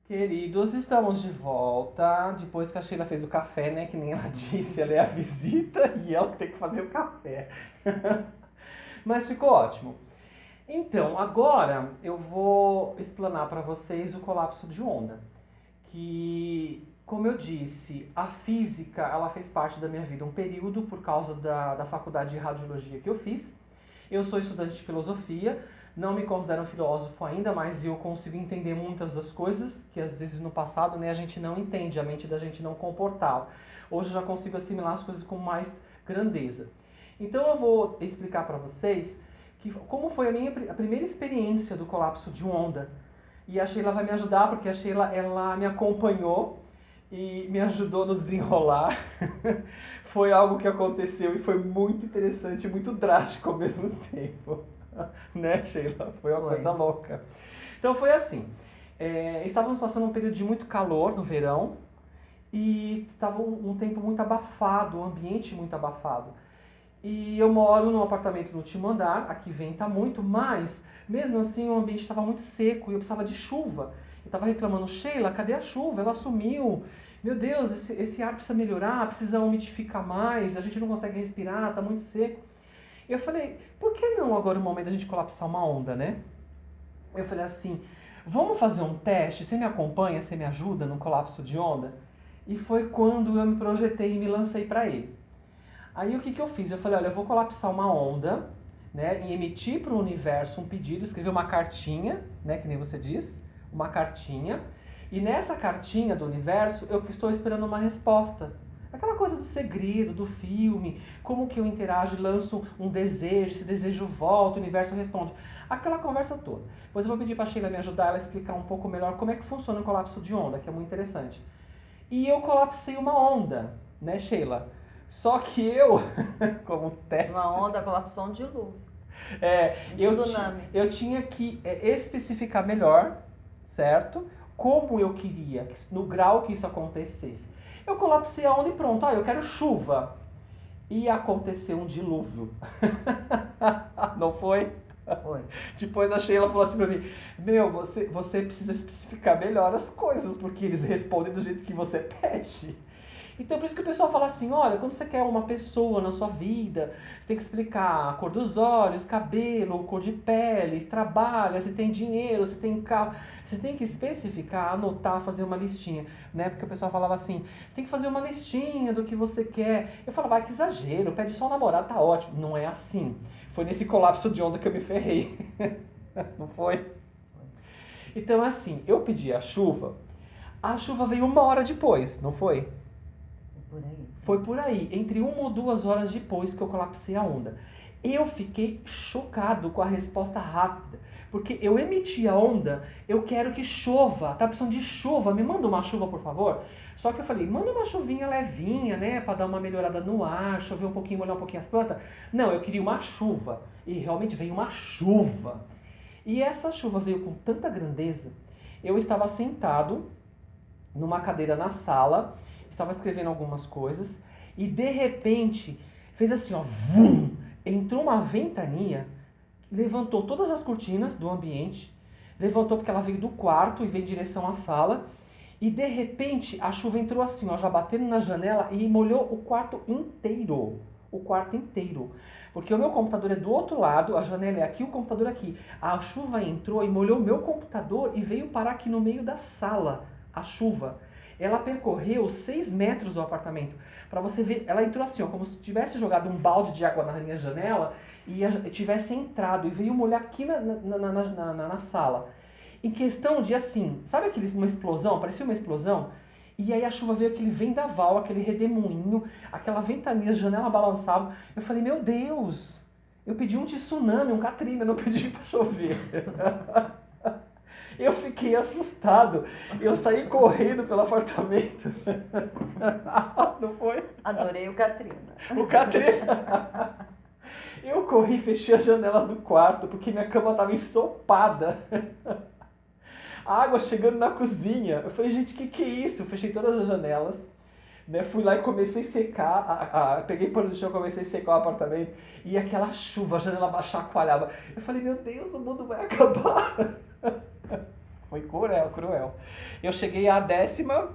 Queridos, estamos de volta. Depois que a Sheila fez o café, né? Que nem ela disse, ela é a visita e ela tem que fazer o café. Mas ficou ótimo. Então, agora eu vou explanar para vocês o colapso de onda. Que, como eu disse, a física ela fez parte da minha vida um período por causa da faculdade de radiologia que eu fiz. Eu sou estudante de filosofia, não me considero um filósofo ainda, mas eu consigo entender muitas das coisas que às vezes no passado, né, a gente não entende, a mente da gente não comportava. Hoje eu já consigo assimilar as coisas com mais grandeza. Então eu vou explicar para vocês como foi a primeira experiência do colapso de onda. E a Sheila vai me ajudar, porque a Sheila ela me acompanhou e me ajudou no desenrolar. Foi algo que aconteceu e foi muito interessante e muito drástico ao mesmo tempo. Né, Sheila? Foi uma coisa louca. Então foi assim, estávamos passando um período de muito calor no verão e estava um tempo muito abafado, um ambiente muito abafado. E eu moro num apartamento no último andar, aqui venta muito, mas mesmo assim o ambiente estava muito seco e eu precisava de chuva. Eu estava reclamando, Sheila, cadê a chuva? Ela sumiu. Meu Deus, esse ar precisa melhorar, precisa umidificar mais, a gente não consegue respirar, está muito seco. Eu falei, por que não agora o momento da gente colapsar uma onda, né? Eu falei assim, vamos fazer um teste, você me acompanha, você me ajuda no colapso de onda? E foi quando eu me projetei e me lancei para ele. Aí o que eu fiz? Eu falei, olha, eu vou colapsar uma onda, né, e emitir para o universo um pedido, escrever uma cartinha, né, que nem você diz, uma cartinha, e nessa cartinha do universo eu estou esperando uma resposta. Aquela coisa do segredo, do filme, como que eu interajo, lanço um desejo, esse desejo volta, o universo responde. Aquela conversa toda. Depois eu vou pedir para a Sheila me ajudar, ela explicar um pouco melhor como é que funciona o colapso de onda, que é muito interessante. E eu colapsei uma onda, né, Sheila? Só que eu, como teste... Uma onda colapsou um dilúvio. Tsunami. Eu tinha que especificar melhor, certo? Como eu queria, no grau que isso acontecesse. Eu colapsei a onda e pronto, eu quero chuva. E aconteceu um dilúvio. Não foi? Foi. Depois a Sheila falou assim pra mim, você precisa especificar melhor as coisas, porque eles respondem do jeito que você pede. Então por isso que o pessoal fala assim, olha, quando você quer uma pessoa na sua vida, você tem que explicar a cor dos olhos, cabelo, cor de pele, trabalha, se tem dinheiro, se tem carro. Você tem que especificar, anotar, fazer uma listinha, né? Porque o pessoal falava assim, você tem que fazer uma listinha do que você quer. Eu falava, que exagero, pede só um namorado, tá ótimo. Não é assim. Foi nesse colapso de onda que eu me ferrei. Não foi? Então assim, eu pedi a chuva veio 1 hora depois, não foi? Foi por aí, entre 1 ou 2 horas depois que eu colapsei a onda. Eu fiquei chocado com a resposta rápida, porque eu emiti a onda, eu quero que chova, tá precisando de chuva, me manda uma chuva por favor. Só que eu falei, manda uma chuvinha levinha, né, pra dar uma melhorada no ar, chover um pouquinho, molhar um pouquinho as plantas. Não, eu queria uma chuva, e realmente veio uma chuva. E essa chuva veio com tanta grandeza, eu estava sentado numa cadeira na sala, estava escrevendo algumas coisas e de repente fez assim, ó, vum, entrou uma ventania, levantou todas as cortinas do ambiente, levantou porque ela veio do quarto e veio em direção à sala e de repente a chuva entrou assim, ó, já batendo na janela e molhou o quarto inteiro. O quarto inteiro. Porque o meu computador é do outro lado, a janela é aqui, o computador aqui. A chuva entrou e molhou o meu computador e veio parar aqui no meio da sala, a chuva. Ela percorreu 6 metros do apartamento. Pra você ver, ela entrou assim, ó, como se tivesse jogado um balde de água na minha janela e tivesse entrado e veio molhar aqui na sala. Em questão de assim, sabe uma explosão? Parecia uma explosão. E aí a chuva veio aquele vendaval, aquele redemoinho, aquela ventania, a janela balançava. Eu falei, meu Deus, eu pedi um tsunami, um Katrina, não pedi pra chover. Eu fiquei assustado. Eu saí correndo pelo apartamento. Não foi? Adorei o Katrina. O Katrina. Eu corri e fechei as janelas do quarto, porque minha cama estava ensopada. A água chegando na cozinha. Eu falei, gente, que é isso? Eu fechei todas as janelas. Né? Fui lá e comecei a secar, peguei pano no chão, comecei a secar o apartamento. E aquela chuva, a janela chacoalhava. Eu falei, meu Deus, o mundo vai acabar. Foi cruel, cruel. Eu cheguei à 10ª,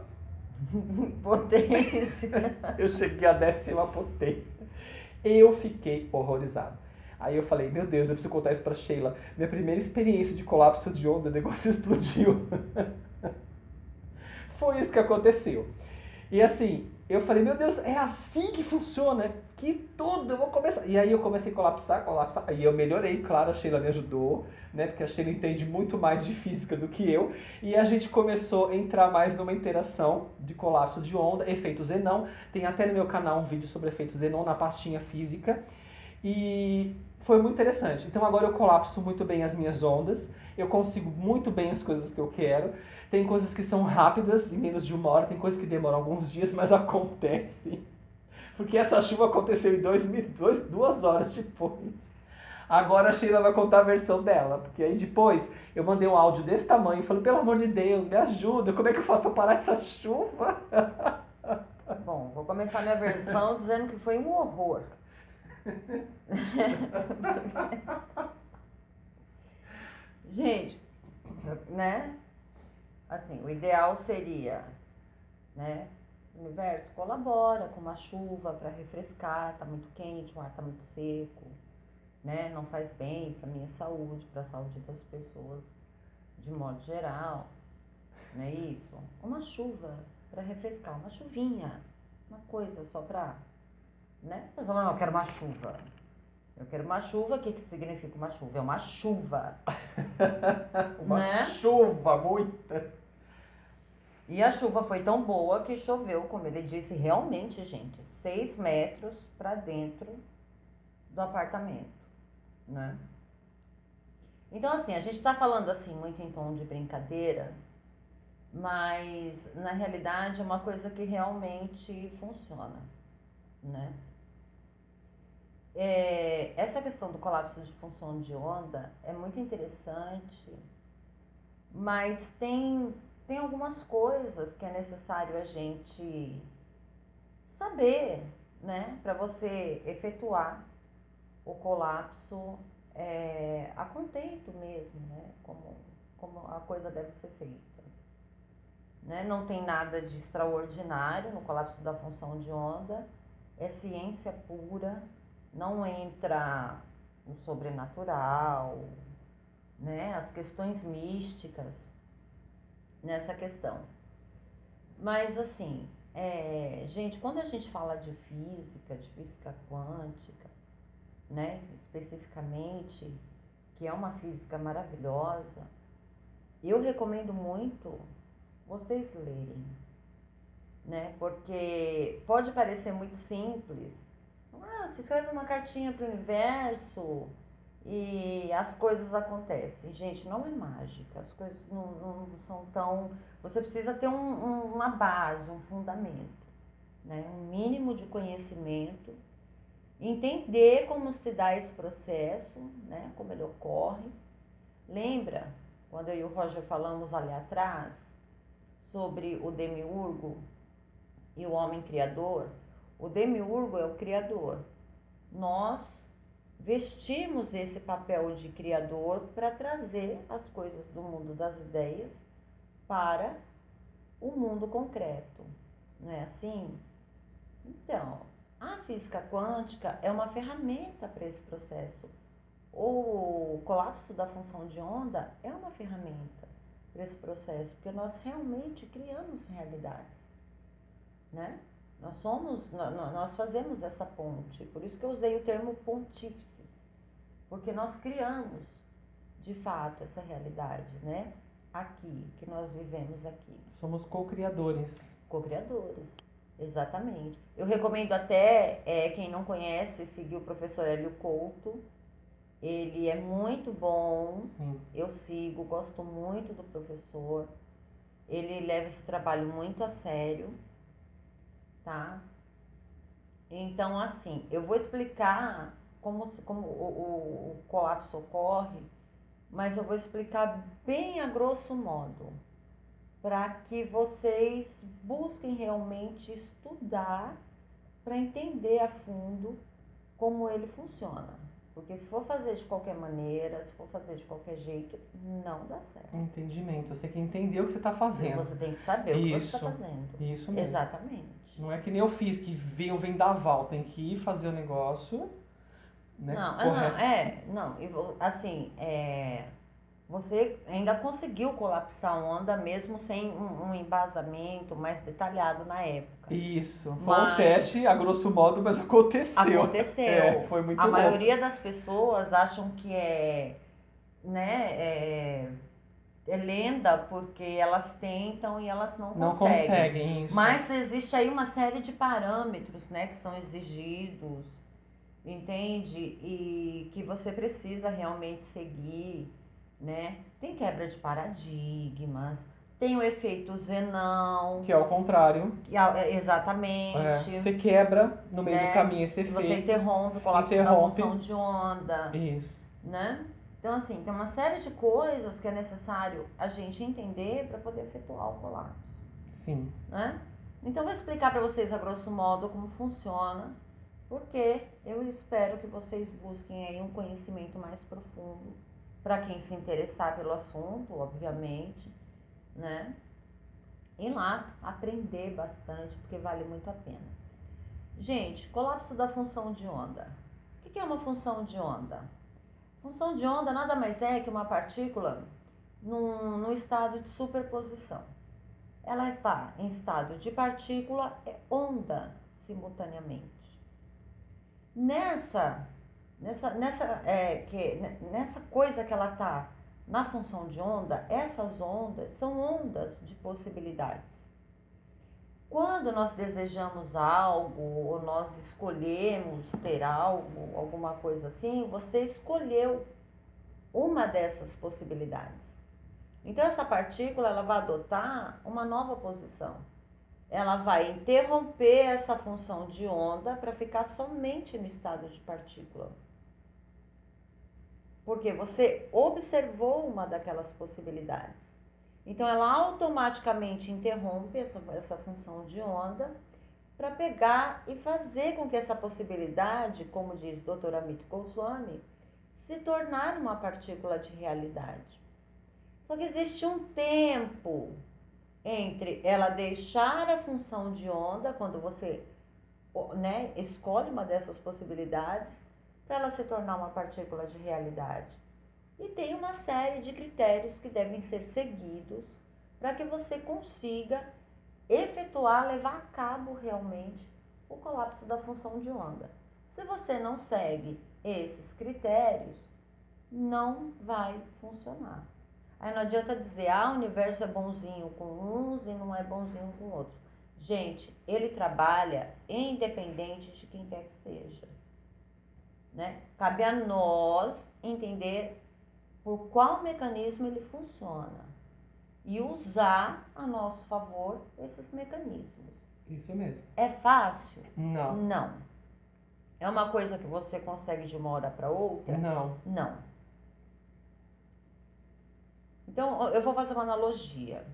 Potência. eu cheguei à 10ª potência. Eu fiquei horrorizado. Aí eu falei, meu Deus, eu preciso contar isso pra Sheila. Minha primeira experiência de colapso de onda, o negócio explodiu. Foi isso que aconteceu. E assim, eu falei, meu Deus, é assim que funciona? Que tudo, eu vou começar. E aí eu comecei a colapsar. E eu melhorei, claro, a Sheila me ajudou, né? Porque a Sheila entende muito mais de física do que eu. E a gente começou a entrar mais numa interação de colapso de onda, efeito Zenon. Tem até no meu canal um vídeo sobre efeito Zenon na pastinha física. E foi muito interessante. Então agora eu colapso muito bem as minhas ondas, eu consigo muito bem as coisas que eu quero. Tem coisas que são rápidas, em menos de 1 hora, tem coisas que demoram alguns dias, mas acontece. Porque essa chuva aconteceu em 2 horas depois. Agora a Sheila vai contar a versão dela, porque aí depois eu mandei um áudio desse tamanho, falando, pelo amor de Deus, me ajuda, como é que eu faço pra parar essa chuva? Bom, vou começar minha versão dizendo que foi um horror. Gente, né? Assim, o ideal seria, né? O universo colabora com uma chuva para refrescar, tá muito quente, o ar tá muito seco, né? Não faz bem para minha saúde, para a saúde das pessoas de modo geral, não é isso? Uma chuva para refrescar, uma chuvinha, uma coisa só para, né? Mas não, eu quero uma chuva. Eu quero uma chuva, o que significa uma chuva? É uma chuva. Uma Né? chuva, muita. E a chuva foi tão boa que choveu, como ele disse, realmente, gente, 6 metros para dentro do apartamento, né? Então, assim, a gente está falando assim muito em tom de brincadeira, mas na realidade é uma coisa que realmente funciona, né? Essa questão do colapso de função de onda é muito interessante, mas tem algumas coisas que é necessário a gente saber, né, para você efetuar o colapso a contento mesmo, né, como a coisa deve ser feita. Né? Não tem nada de extraordinário no colapso da função de onda, é ciência pura, não entra o sobrenatural, né, as questões místicas nessa questão. Mas assim, gente, quando a gente fala de física quântica, né, especificamente, que é uma física maravilhosa, eu recomendo muito vocês lerem, né, porque pode parecer muito simples. Você escreve uma cartinha para o universo e as coisas acontecem. Gente, não é mágica, as coisas não são tão... Você precisa ter uma base, um fundamento, né? Um mínimo de conhecimento, entender como se dá esse processo, né? Como ele ocorre. Lembra, quando eu e o Roger falamos ali atrás sobre o demiurgo e o homem criador? O demiurgo é o criador. Nós vestimos esse papel de criador para trazer as coisas do mundo das ideias para o mundo concreto. Não é assim? Então, a física quântica é uma ferramenta para esse processo. O colapso da função de onda é uma ferramenta para esse processo, porque nós realmente criamos realidades, né? Nós fazemos essa ponte, por isso que eu usei o termo pontífices, porque nós criamos, de fato, essa realidade, né? Aqui, que nós vivemos aqui. Somos co-criadores. Co-criadores, exatamente. Eu recomendo até, quem não conhece, seguir o professor Hélio Couto. Ele é muito bom. Sim. Eu sigo, gosto muito do professor. Ele leva esse trabalho muito a sério. Tá? Então, assim, eu vou explicar como o colapso ocorre, mas eu vou explicar bem a grosso modo, para que vocês busquem realmente estudar para entender a fundo como ele funciona, Porque se for fazer de qualquer maneira, se for fazer de qualquer jeito, não dá certo. Entendimento. Você tem que entender o que você está fazendo. Você tem que saber o que você está Isso. fazendo. Isso mesmo. Exatamente. Não é que nem eu fiz, que veio o vendaval. Tem que ir fazer o negócio, né? Você ainda conseguiu colapsar a onda mesmo sem um embasamento mais detalhado na época. Isso. Foi um teste, a grosso modo, mas aconteceu. Aconteceu. Foi muito A louco. maioria das pessoas acham que é lenda porque elas tentam e elas não conseguem. Não conseguem, isso. Mas existe aí uma série de parâmetros, né, que são exigidos, entende? E que você precisa realmente seguir, né? Tem quebra de paradigmas, tem o efeito Zenão. Que é o contrário. Exatamente. Você quebra no meio do caminho esse efeito. Você interrompe o colapso da função de onda. Isso. Né? Então, assim, tem uma série de coisas que é necessário a gente entender para poder efetuar o colapso. Sim. Né? Então, eu vou explicar para vocês, a grosso modo, como funciona, porque eu espero que vocês busquem aí um conhecimento mais profundo, para quem se interessar pelo assunto, obviamente, né? Ir lá aprender bastante, porque vale muito a pena. Gente, colapso da função de onda. O que é uma função de onda? Função de onda nada mais é que uma partícula num estado de superposição. Ela está em estado de partícula e onda simultaneamente. Nessa coisa que ela está na função de onda, essas ondas são ondas de possibilidades. Quando nós desejamos algo, ou nós escolhemos ter algo, alguma coisa assim, você escolheu uma dessas possibilidades. Então, essa partícula ela vai adotar uma nova posição. Ela vai interromper essa função de onda para ficar somente no estado de partícula. Porque você observou uma daquelas possibilidades. Então, ela automaticamente interrompe essa função de onda para pegar e fazer com que essa possibilidade, como diz Dr. Amit Goswami, se tornar uma partícula de realidade. Só que existe um tempo entre ela deixar a função de onda, quando você escolhe uma dessas possibilidades, para ela se tornar uma partícula de realidade. E tem uma série de critérios que devem ser seguidos para que você consiga efetuar, levar a cabo realmente o colapso da função de onda. Se você não segue esses critérios, não vai funcionar. Aí não adianta dizer, o universo é bonzinho com uns e não é bonzinho com outros. Gente, ele trabalha independente de quem quer que seja. Né? Cabe a nós entender por qual mecanismo ele funciona e usar a nosso favor esses mecanismos. Isso mesmo. É fácil? Não. Não. É uma coisa que você consegue de uma hora para outra? Não. Não. Então, eu vou fazer uma analogia.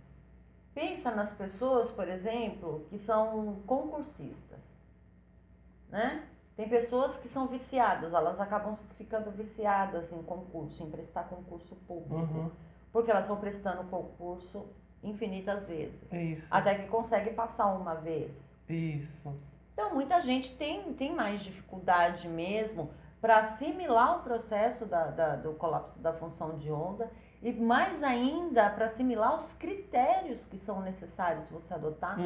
Pensa nas pessoas, por exemplo, que são concursistas, né? Tem pessoas que são viciadas, elas acabam ficando viciadas em concurso, em prestar concurso público, porque elas vão prestando concurso infinitas vezes. Isso. Até que consegue passar uma vez. Isso. Então, muita gente tem mais dificuldade mesmo para assimilar o processo do colapso da função de onda e mais ainda para assimilar os critérios que são necessários você adotar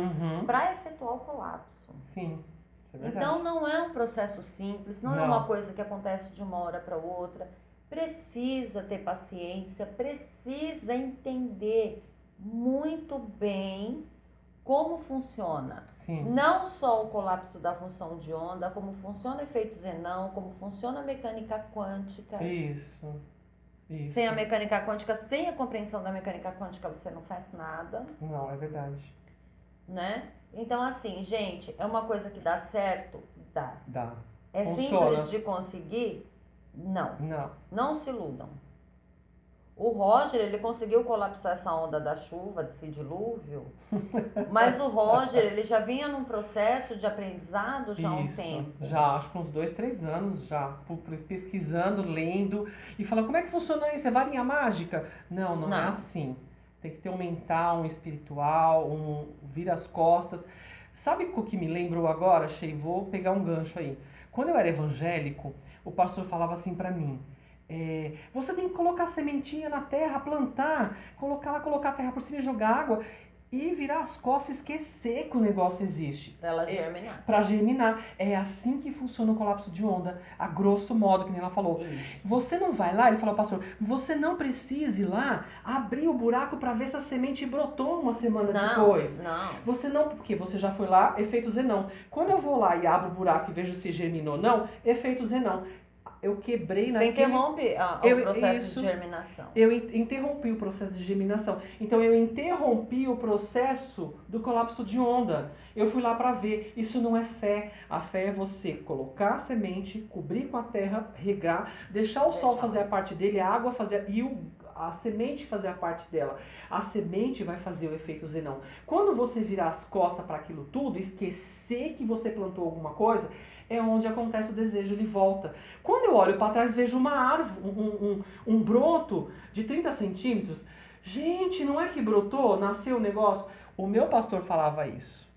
para efetuar o colapso. Sim. Então não é um processo simples, não é uma coisa que acontece de uma hora para outra. Precisa ter paciência, precisa entender muito bem como funciona. Sim. Não só o colapso da função de onda, como funciona o efeito Zenão, como funciona a mecânica quântica. Isso. Sem a mecânica quântica, sem a compreensão da mecânica quântica, você não faz nada. Não, é verdade. Né? Então, assim, gente, é uma coisa que dá certo? Dá. Dá. É Funciona. simples de conseguir? Não. Não. Não se iludam. O Roger, ele conseguiu colapsar essa onda da chuva, desse dilúvio, mas o Roger, ele já vinha num processo de aprendizado já há um tempo. Já, acho que uns 2, 3 anos já, pesquisando, lendo, e falando, como é que funciona isso? É varinha mágica? Não, não é assim. Tem que ter um mental, um espiritual, um vira as costas. Sabe o que me lembrou agora, Shei? Vou pegar um gancho aí. Quando eu era evangélico, o pastor falava assim pra mim, você tem que colocar sementinha na terra, plantar, colocar a terra por cima e jogar água e virar as costas e esquecer que o negócio existe. Pra ela germinar. Pra germinar. É assim que funciona o colapso de onda, a grosso modo, que nem ela falou. Isso. Você não vai lá, ele falou, pastor, você não precisa ir lá abrir o buraco pra ver se a semente brotou uma semana depois. Não. Você não, porque você já foi lá, efeito Zenão. Quando eu vou lá e abro o buraco e vejo se germinou ou não, efeito Zenão. Eu quebrei naquele... Você interrompe o processo de germinação. Eu interrompi o processo de germinação. Então, eu interrompi o processo do colapso de onda. Eu fui lá para ver. Isso não é fé. A fé é você colocar a semente, cobrir com a terra, regar, deixar o sol fazer a parte dele, a água fazer... a semente fazer a parte dela. A semente vai fazer o efeito Zenão. Quando você virar as costas para aquilo tudo, esquecer que você plantou alguma coisa, é onde acontece o desejo, ele volta. Quando eu olho para trás, vejo uma árvore, um broto de 30 centímetros. Gente, não é que brotou, nasceu o negócio? O meu pastor falava isso.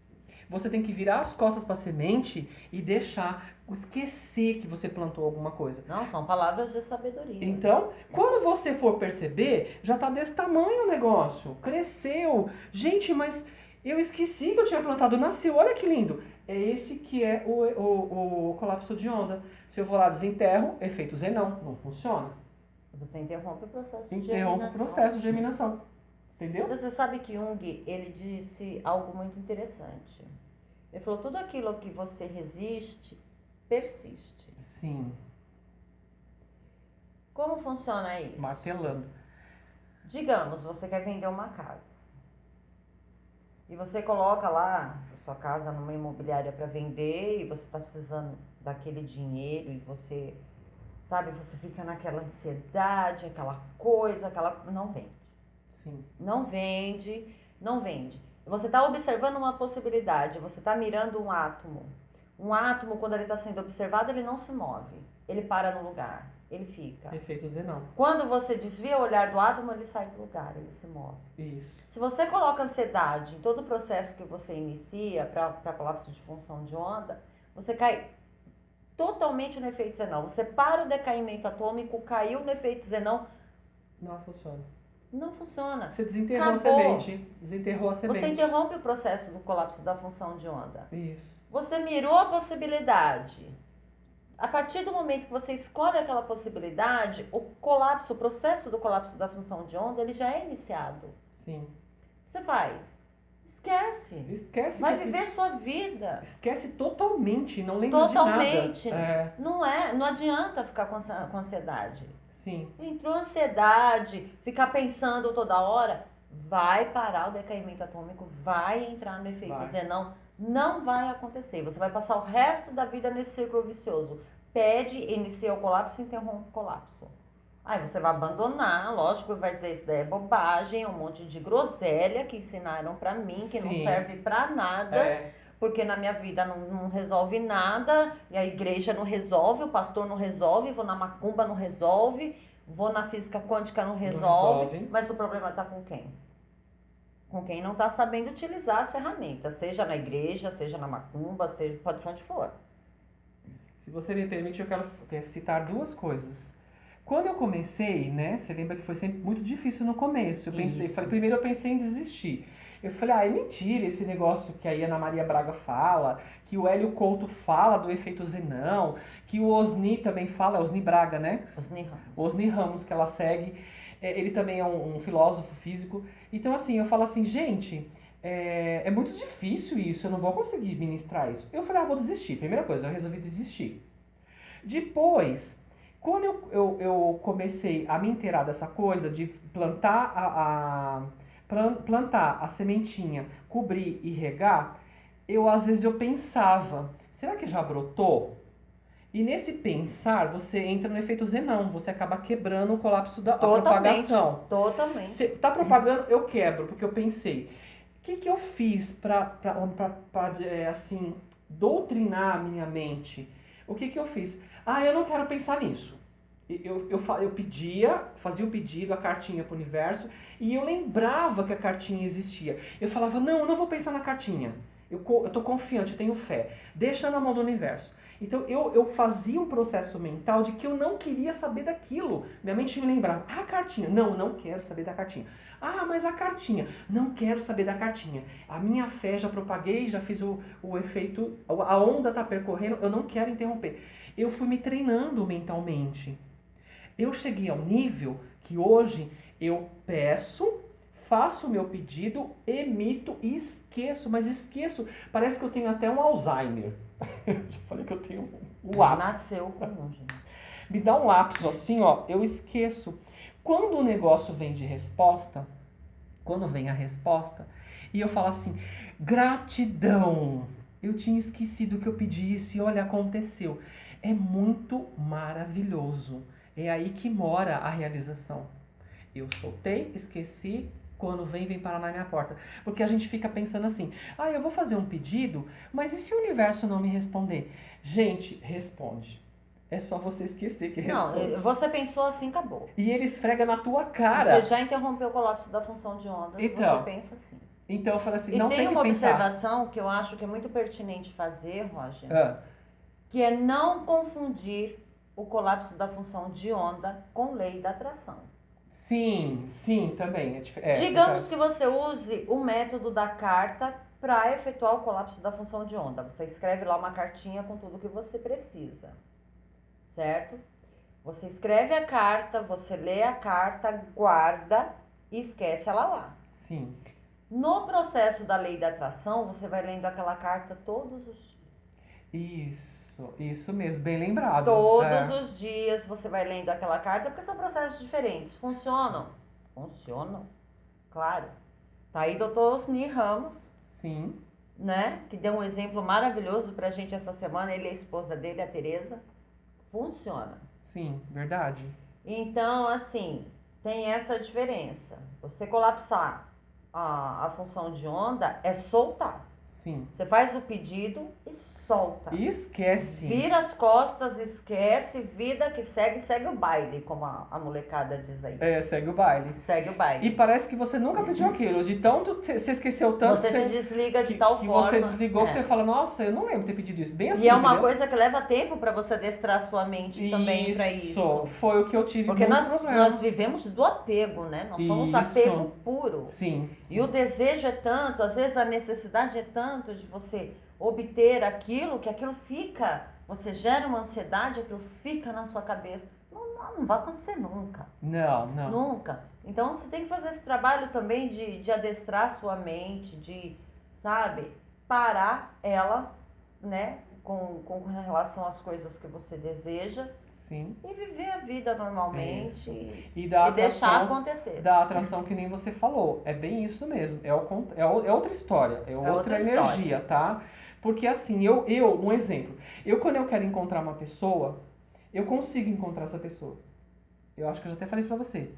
Você tem que virar as costas para a semente e deixar, esquecer que você plantou alguma coisa. Não, são palavras de sabedoria. Então, quando você for perceber, já tá desse tamanho o negócio. Cresceu. Gente, mas eu esqueci que eu tinha plantado, nasceu. Olha que lindo. É esse que é o colapso de onda. Se eu vou lá desenterro, efeito Zenão, não funciona. Você interrompe o processo de germinação. Interrompe o processo de germinação. Entendeu? Você sabe que Jung, ele disse algo muito interessante. Ele falou, tudo aquilo que você resiste, persiste. Sim. Como funciona isso? Martelando. Digamos, você quer vender uma casa. E você coloca lá a sua casa numa imobiliária para vender e você está precisando daquele dinheiro e você, sabe, você fica naquela ansiedade, aquela coisa, não vende. Sim. Não vende. Você está observando uma possibilidade, você está mirando um átomo. Um átomo, quando ele está sendo observado, ele não se move. Ele para no lugar, ele fica. Efeito Zenão. Quando você desvia o olhar do átomo, ele sai do lugar, ele se move. Isso. Se você coloca ansiedade em todo o processo que você inicia para colapso de função de onda, você cai totalmente no efeito Zenão. Você para o decaimento atômico, caiu no efeito Zenão. Não funciona. Não funciona. Você desenterrou Acabou. a semente. Desenterrou a semente. Você interrompe o processo do colapso da função de onda. Isso. Você mirou a possibilidade. A partir do momento que você escolhe aquela possibilidade, o processo do colapso da função de onda, ele já é iniciado. Sim. Você faz. Esquece. Esquece. Vai viver sua vida. Esquece totalmente, não lembra Totalmente. de nada. Não adianta ficar com ansiedade. Sim. Entrou ansiedade, ficar pensando toda hora, vai parar o decaimento atômico, vai entrar no efeito Zenão, não vai acontecer. Você vai passar o resto da vida nesse círculo vicioso. Pede, inicia o colapso, interrompe o colapso. Aí você vai abandonar, lógico, vai dizer isso daí é bobagem, é um monte de groselha que ensinaram pra mim, que Sim. não serve pra nada. Porque na minha vida não resolve nada, e a igreja não resolve, o pastor não resolve, vou na macumba não resolve, vou na física quântica não resolve. Mas o problema está com quem? Com quem não está sabendo utilizar as ferramentas, seja na igreja, seja na macumba, seja pode ser onde for. Se você me permite, eu quero citar duas coisas. Quando eu comecei, né, você lembra que foi sempre muito difícil no começo. Primeiro eu pensei em desistir. Eu falei, é mentira esse negócio que a Ana Maria Braga fala, que o Hélio Couto fala do efeito Zenão, que o Osni também fala, Osni Braga, né? Osni Ramos, que ela segue. Ele também é um filósofo físico. Então, assim, eu falo assim, gente, é muito difícil isso, eu não vou conseguir ministrar isso. Eu falei, vou desistir. Primeira coisa, eu resolvi desistir. Depois, quando eu comecei a me inteirar dessa coisa de plantar a sementinha, cobrir e regar, às vezes eu pensava, será que já brotou? E nesse pensar, você entra no efeito Zenão, você acaba quebrando o colapso da Totalmente. propagação. Totalmente. Você tá propagando, eu quebro, porque eu pensei, o que eu fiz pra assim, doutrinar a minha mente? O que eu fiz? Eu não quero pensar nisso. Eu pedia, fazia o pedido, a cartinha pro universo, e eu lembrava que a cartinha existia. Eu falava, não, eu não vou pensar na cartinha. Eu tô confiante, eu tenho fé. Deixa na mão do universo. Então eu fazia um processo mental de que eu não queria saber daquilo. Minha mente me lembrava, a cartinha. Não, não quero saber da cartinha. Mas a cartinha. Não quero saber da cartinha. A minha fé, já propaguei, já fiz o efeito, a onda tá percorrendo, eu não quero interromper. Eu fui me treinando mentalmente. Eu cheguei ao nível que hoje eu peço, faço o meu pedido, emito e esqueço. Mas esqueço, parece que eu tenho até um Alzheimer. Eu já falei que eu tenho um lapso. Nasceu com um, gente. Me dá um lapso assim, ó, eu esqueço. Quando o negócio vem de resposta, quando vem a resposta, e eu falo assim, gratidão, eu tinha esquecido que eu pedi isso e olha, aconteceu. É muito maravilhoso. É aí que mora a realização. Eu soltei, esqueci, quando vem parar na minha porta. Porque a gente fica pensando assim, eu vou fazer um pedido, mas e se o universo não me responder? Gente, responde. É só você esquecer que responde. Não, você pensou assim, acabou. E ele esfrega na tua cara. Você já interrompeu o colapso da função de ondas, Então, você pensa assim. Então eu falei assim, E não tem que pensar. uma observação que eu acho que é muito pertinente fazer, Roger, que é não confundir o colapso da função de onda com lei da atração. Sim, também. Digamos que você use o método da carta para efetuar o colapso da função de onda. Você escreve lá uma cartinha com tudo que você precisa, certo? Você escreve a carta, você lê a carta, guarda e esquece ela lá. Sim. No processo da lei da atração, você vai lendo aquela carta todos os dias. Isso mesmo, bem lembrado. Todos os dias você vai lendo aquela carta, porque são processos diferentes. Funcionam? Funcionam, claro. Tá aí doutor Osni Ramos. Sim. Né? Que deu um exemplo maravilhoso pra gente essa semana, ele e a esposa dele, a Tereza. Funciona. Sim, verdade. Então, assim, tem essa diferença. Você colapsar a função de onda é soltar. Sim. Você faz o pedido e solta. E esquece. Vira as costas, esquece, vida que segue o baile, como a molecada diz aí. Segue o baile. Segue o baile. E parece que você nunca pediu aquilo, de tanto, você esqueceu tanto. Você se desliga de tal que forma. você desligou, que você fala, nossa, eu não lembro de ter pedido isso. Bem assim, e é uma entendeu? coisa que leva tempo pra você adestrar a sua mente também pra isso. Isso, foi o que eu tive. Porque nós vivemos do apego, né? Nós somos apego puro. Sim. E o desejo é tanto, às vezes a necessidade é tanto de você obter aquilo, que aquilo fica, você gera uma ansiedade, aquilo fica na sua cabeça. Não vai acontecer nunca. Não. Nunca. Então você tem que fazer esse trabalho também de adestrar a sua mente, de, sabe, parar ela, né, com relação às coisas que você deseja. Sim. E viver a vida normalmente e deixar acontecer. Da atração que nem você falou. É bem isso mesmo. É outra história. É outra energia, tá? Porque assim, um exemplo. Quando eu quero encontrar uma pessoa, eu consigo encontrar essa pessoa. Eu acho que eu já até falei isso pra você.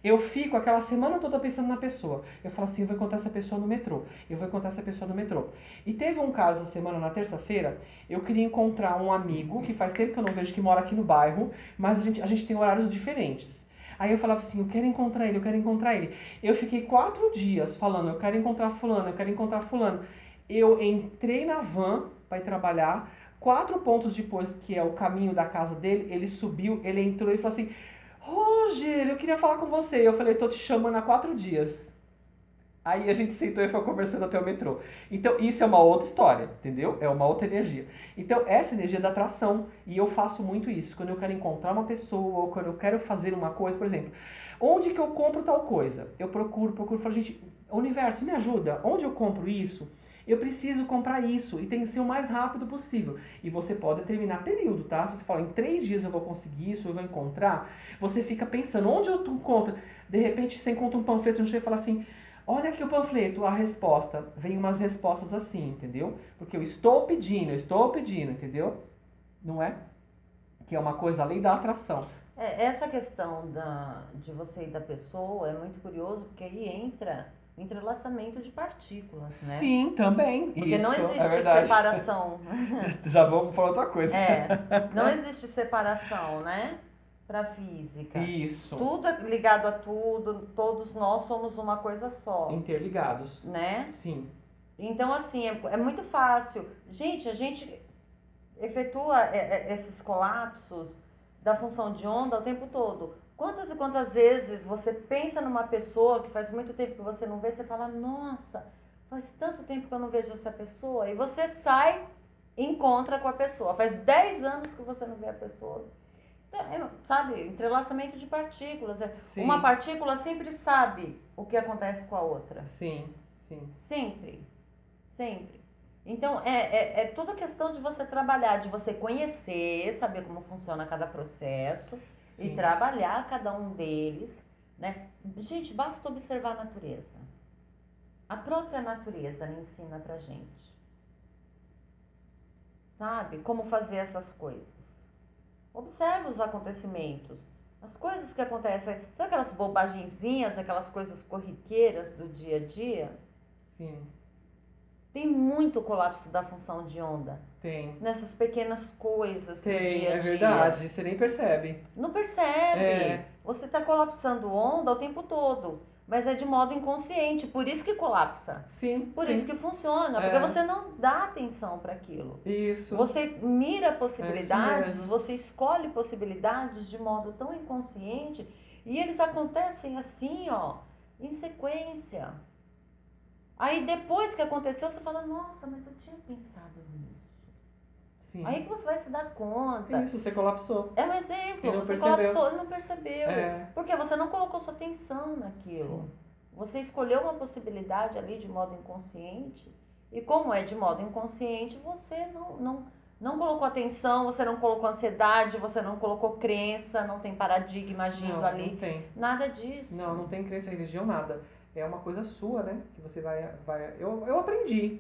Eu fico aquela semana toda pensando na pessoa. Eu falo assim, eu vou encontrar essa pessoa no metrô. Eu vou encontrar essa pessoa no metrô. E teve um caso essa semana, na terça-feira, eu queria encontrar um amigo, que faz tempo que eu não vejo, que mora aqui no bairro, mas a gente tem horários diferentes. Aí eu falava assim, eu quero encontrar ele. Eu fiquei 4 dias falando, eu quero encontrar fulano. Eu entrei na van para ir trabalhar. 4 pontos depois, que é o caminho da casa dele, ele subiu, ele entrou e falou assim, Roger, eu queria falar com você. Eu falei, tô te chamando há 4 dias. Aí a gente sentou e foi conversando até o metrô. Então isso é uma outra história, entendeu? É uma outra energia. Então essa energia é da atração. E eu faço muito isso. Quando eu quero encontrar uma pessoa, ou quando eu quero fazer uma coisa, por exemplo, onde que eu compro tal coisa? Eu procuro, falo, gente, universo, me ajuda. Onde eu compro isso? Eu preciso comprar isso e tem que ser o mais rápido possível. E você pode determinar período, tá? Se você fala, em 3 dias eu vou conseguir isso, eu vou encontrar, você fica pensando, onde eu encontro? De repente você encontra um panfleto no chão e fala assim, olha aqui o panfleto, a resposta. Vem umas respostas assim, entendeu? Porque eu estou pedindo, entendeu? Não é? que é uma coisa, a lei da atração. Essa questão de você e da pessoa é muito curioso, porque aí entra o entrelaçamento de partículas, né? Sim, também. Porque Isso, não é existe verdade. separação. Já vamos falar outra coisa. Não existe separação, né? Para física. Isso. Tudo é ligado a tudo, todos nós somos uma coisa só. Interligados. Né? Sim. Então, assim, é muito fácil. Gente, a gente efetua esses colapsos da função de onda o tempo todo. Quantas e quantas vezes você pensa numa pessoa que faz muito tempo que você não vê, você fala, nossa, faz tanto tempo que eu não vejo essa pessoa, e você sai e encontra com a pessoa. Faz 10 anos que você não vê a pessoa. Então, sabe, entrelaçamento de partículas. Sim. Uma partícula sempre sabe o que acontece com a outra. Sim, sim. Sempre. Sempre. Então, é toda questão de você trabalhar, de você conhecer, saber como funciona cada processo. Sim. E trabalhar cada um deles, né? Gente, basta observar a natureza. A própria natureza ensina pra gente. Sabe? Como fazer essas coisas. Observa os acontecimentos. As coisas que acontecem. Sabe aquelas bobagenzinhas, aquelas coisas corriqueiras do dia a dia? Sim. Tem muito colapso da função de onda. Tem. Nessas pequenas coisas do dia a dia. É verdade, você nem percebe. Não percebe. Você está colapsando onda o tempo todo, mas é de modo inconsciente, por isso que colapsa. Sim. Por isso que funciona, porque você não dá atenção para aquilo. Isso. Você mira possibilidades, você escolhe possibilidades de modo tão inconsciente, e eles acontecem assim, ó, em sequência. Aí depois que aconteceu, você fala, nossa, mas eu tinha pensado nisso. Sim. Aí que você vai se dar conta. Isso, você colapsou. É um exemplo, você percebeu. colapsou e não percebeu. Porque você não colocou sua atenção naquilo. Sim. Você escolheu uma possibilidade ali de modo inconsciente. E como é de modo inconsciente, você não colocou atenção, você não colocou ansiedade, você não colocou crença, não tem paradigma agindo ali. Não tem. Nada disso. Não tem crença, religião, nada. É uma coisa sua, né? Que você vai... Eu aprendi.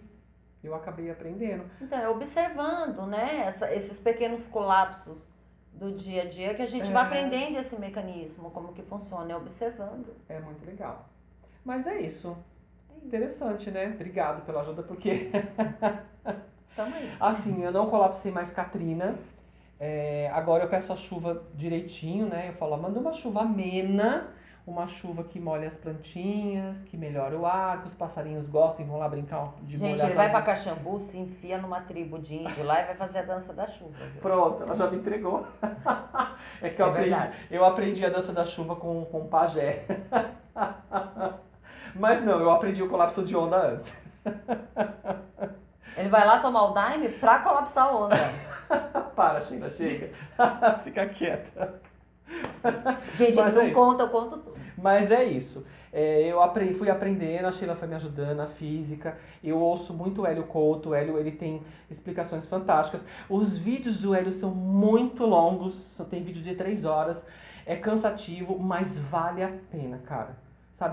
Eu acabei aprendendo. Então, é observando, né? Esses pequenos colapsos do dia a dia que a gente vai aprendendo esse mecanismo, como que funciona, observando. É muito legal. Mas é isso. Interessante, né? Obrigado pela ajuda, porque... Tamo aí. Assim, eu não colapsei mais Katrina. Agora eu peço a chuva direitinho, né? Eu falo, manda uma chuva amena, uma chuva que molha as plantinhas, que melhora o ar, que os passarinhos gostam e vão lá brincar de molhar. Gente, ele vai pra Caxambu, se enfia numa tribo de índio lá e vai fazer a dança da chuva. Viu? Pronto, ela já me entregou. É que eu aprendi a dança da chuva com o pajé. Mas não, eu aprendi o colapso de onda antes. Ele vai lá tomar o Daime pra colapsar a onda. Para, Sheila, chega. Fica quieta. Gente, ele não conta, eu conto tudo. Mas é isso. Eu fui aprendendo, a Sheila foi me ajudando, a física. Eu ouço muito o Hélio Couto. O Hélio, ele tem explicações fantásticas. Os vídeos do Hélio são muito longos, só tem vídeo de 3 horas. É cansativo, mas vale a pena, cara.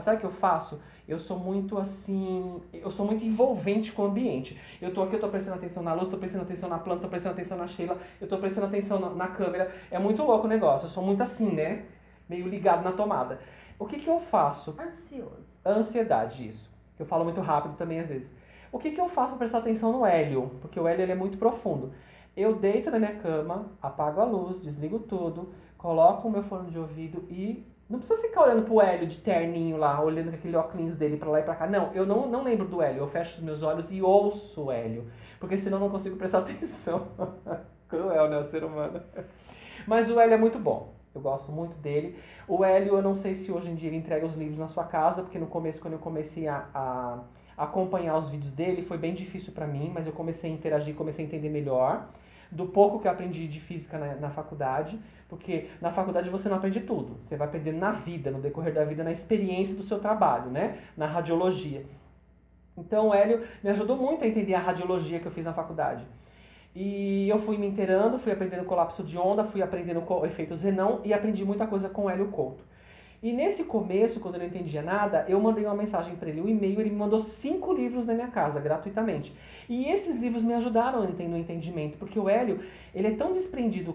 Sabe o que eu faço? Eu sou muito assim, eu sou muito envolvente com o ambiente. Eu tô aqui, eu tô prestando atenção na luz, tô prestando atenção na planta, tô prestando atenção na Sheila, eu tô prestando atenção na câmera. É muito louco o negócio, eu sou muito assim, né? Meio ligado na tomada. O que eu faço? Ansioso. Ansiedade, isso. Eu falo muito rápido também às vezes. O que eu faço para prestar atenção no Hélio? Porque o Hélio, ele é muito profundo. Eu deito na minha cama, apago a luz, desligo tudo, coloco o meu fone de ouvido e... Não precisa ficar olhando pro Hélio de terninho lá, olhando com aquele óculos dele pra lá e pra cá. Não, eu não lembro do Hélio. Eu fecho os meus olhos e ouço o Hélio. Porque senão eu não consigo prestar atenção. Cruel, né, o ser humano. Mas o Hélio é muito bom. Eu gosto muito dele. O Hélio, eu não sei se hoje em dia ele entrega os livros na sua casa, porque no começo, quando eu comecei a acompanhar os vídeos dele, foi bem difícil pra mim, mas eu comecei a interagir, comecei a entender melhor. Do pouco que eu aprendi de física na faculdade, porque na faculdade você não aprende tudo, você vai aprendendo na vida, no decorrer da vida, na experiência do seu trabalho, né? Na radiologia. Então o Hélio me ajudou muito a entender a radiologia que eu fiz na faculdade. E eu fui me inteirando, fui aprendendo colapso de onda, fui aprendendo o efeito Zenão e aprendi muita coisa com o Hélio Couto. E nesse começo, quando eu não entendia nada, eu mandei uma mensagem para ele, um e-mail, ele me mandou 5 livros na minha casa, gratuitamente. E esses livros me ajudaram no entendimento, porque o Hélio, ele é tão desprendido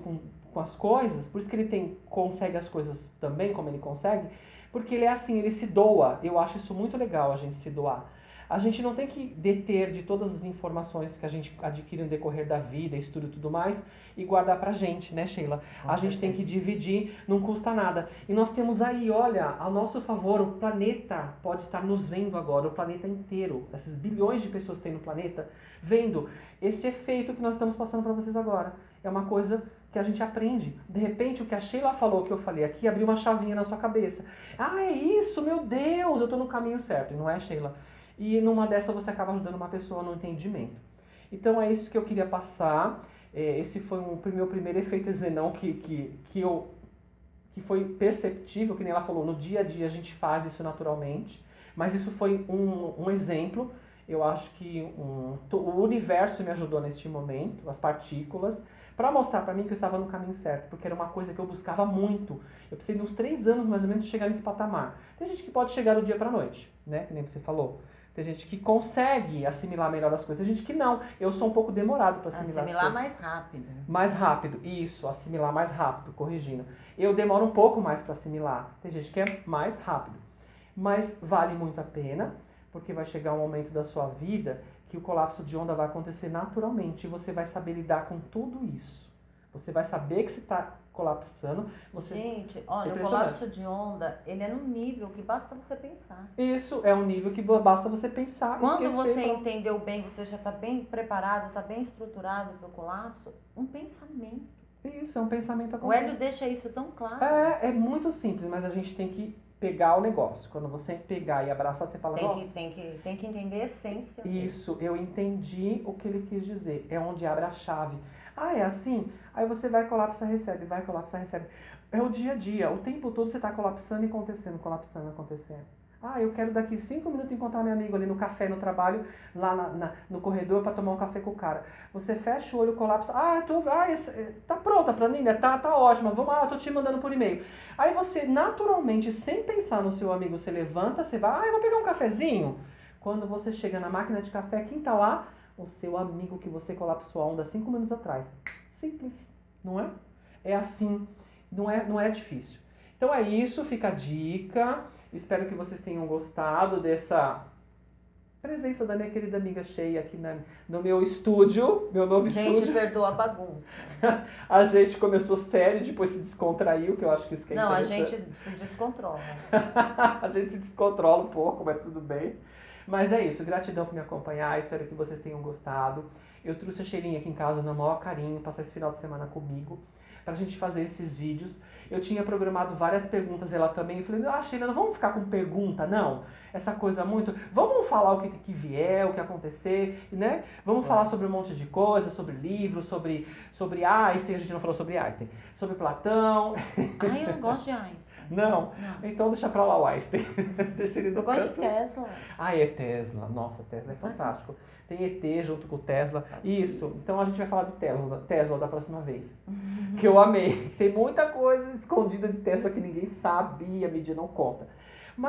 com as coisas, por isso que ele consegue as coisas também como ele consegue, porque ele é assim, ele se doa. Eu acho isso muito legal, a gente se doar. A gente não tem que deter de todas as informações que a gente adquire no decorrer da vida, estudo e tudo mais, e guardar pra gente, né, Sheila? A gente tem que dividir, não custa nada. E nós temos aí, olha, ao nosso favor, o planeta pode estar nos vendo agora, o planeta inteiro, esses bilhões de pessoas que tem no planeta, vendo esse efeito que nós estamos passando para vocês agora. É uma coisa que a gente aprende. De repente, o que a Sheila falou, que eu falei aqui, abriu uma chavinha na sua cabeça. Ah, é isso, meu Deus, eu tô no caminho certo. E não é, Sheila? E numa dessa você acaba ajudando uma pessoa no entendimento. Então é isso que eu queria passar. Esse foi o meu primeiro efeito Zenão que foi perceptível, que nem ela falou, no dia a dia a gente faz isso naturalmente. Mas isso foi um exemplo. Eu acho que o universo me ajudou neste momento, as partículas, para mostrar para mim que eu estava no caminho certo, porque era uma coisa que eu buscava muito. Eu precisei de uns 3 anos mais ou menos de chegar nesse patamar. Tem gente que pode chegar do dia para a noite, né? Que nem você falou. Tem gente que consegue assimilar melhor as coisas, tem gente que não. Eu sou um pouco demorado para assimilar as coisas. Assimilar mais rápido. Mais rápido, isso, assimilar mais rápido, corrigindo. Eu demoro um pouco mais para assimilar. Tem gente que é mais rápido. Mas vale muito a pena, porque vai chegar um momento da sua vida que o colapso de onda vai acontecer naturalmente e você vai saber lidar com tudo isso. Você vai saber que você está colapsando. Gente, olha, o colapso de onda, ele é num nível que basta você pensar. Isso, é um nível que basta você pensar. Quando você entendeu bem, você já está bem preparado, está bem estruturado para o colapso, um pensamento. Isso, é um pensamento acontece. O Hélio deixa isso tão claro. É muito simples, mas a gente tem que pegar o negócio. Quando você pegar e abraçar, você fala, tem que entender a essência. Isso, eu entendi o que ele quis dizer. É onde abre a chave. Ah, é assim? Aí você vai, colapsa, recebe, vai, colapsa, recebe. É o dia a dia. O tempo todo você está colapsando e acontecendo, colapsando, acontecendo. Ah, eu quero daqui 5 minutos encontrar meu amigo ali no café, no trabalho, lá no corredor para tomar um café com o cara. Você fecha o olho, colapsa. Tá pronta a planilha? Tá ótima. Vamos lá, eu tô te mandando por e-mail. Aí você, naturalmente, sem pensar no seu amigo, você levanta, você vai, eu vou pegar um cafezinho. Quando você chega na máquina de café, quem tá lá? O seu amigo que você colapsou a onda 5 minutos atrás. Simples, não é? É assim, não é difícil. Então é isso, fica a dica. Espero que vocês tenham gostado dessa presença da minha querida amiga Sheila aqui no meu estúdio, meu novo estúdio. Gente, perdoa a bagunça. A gente começou sério, depois se descontraiu, que eu acho que isso que é interessante. Não, a gente se descontrola. A gente se descontrola um pouco, mas tudo bem. Mas é isso, gratidão por me acompanhar, espero que vocês tenham gostado. Eu trouxe a Sheilinha aqui em casa no maior carinho, passar esse final de semana comigo, pra gente fazer esses vídeos. Eu tinha programado várias perguntas, ela também, eu falei, Sheila, não vamos ficar com pergunta, não? Essa coisa muito, vamos falar o que vier, o que acontecer, né? Vamos falar sobre um monte de coisa, sobre livros, sobre Einstein, a gente não falou sobre Einstein, sobre Platão. Ai, eu não gosto de Einstein. Não? Então deixa pra lá o Einstein. Deixa ele no Eu gosto de Tesla. É Tesla. Nossa, Tesla é fantástico. Tem ET junto com o Tesla. Isso. Então a gente vai falar de Tesla da próxima vez. Que eu amei. Tem muita coisa escondida de Tesla que ninguém sabe e a mídia não conta.